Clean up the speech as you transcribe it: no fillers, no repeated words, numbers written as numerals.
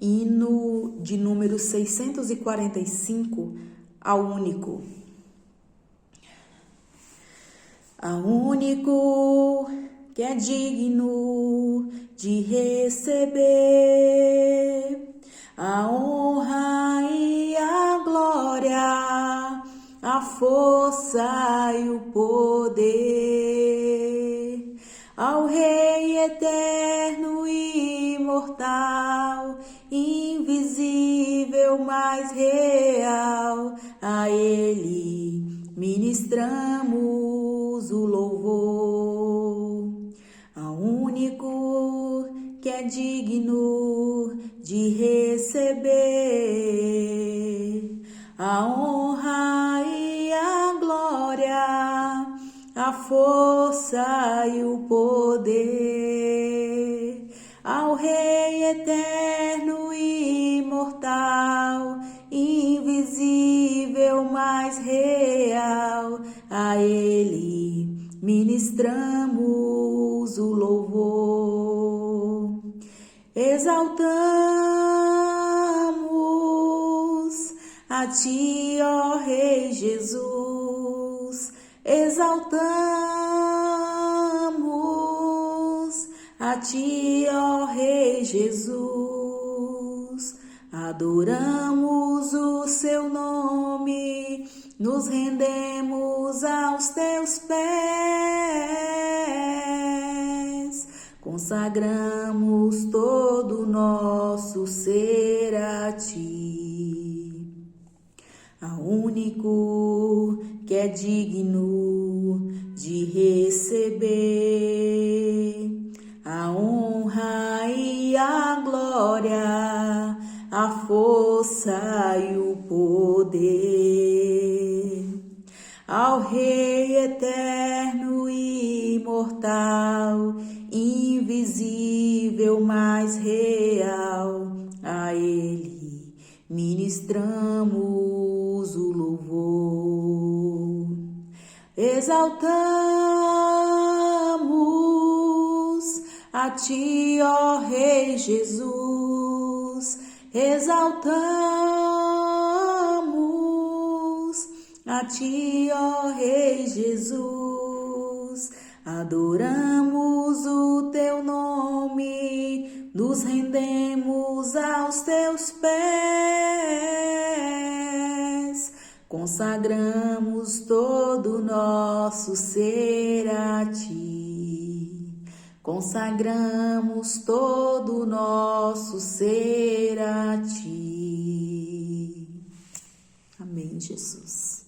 Hino de número 645, ao único. Ao único que é digno de receber a honra e a glória, a força e o poder, ao Rei eterno e imortal, invisível, mas real, a Ele ministramos o louvor. Ao único que é digno de receber a honra e a glória, a força e o poder, ao Rei eterno e imortal, invisível, mas real, a Ele ministramos o louvor. Exaltamos a Ti, ó Rei Jesus, exaltamos a Ti, ó Rei Jesus, adoramos o Seu nome, nos rendemos aos Teus pés, consagramos todo o nosso ser a Ti. Ao único que é digno de receber a honra e a glória, a força e o poder, ao Rei eterno e imortal, invisível, mas real, a Ele ministramos o louvor. Exaltamos a Ti, ó Rei Jesus, exaltamos a Ti, ó Rei Jesus, adoramos o Teu nome, nos rendemos aos Teus pés, consagramos todo o nosso ser a Ti, consagramos todo o nosso ser a Ti. Amém, Jesus.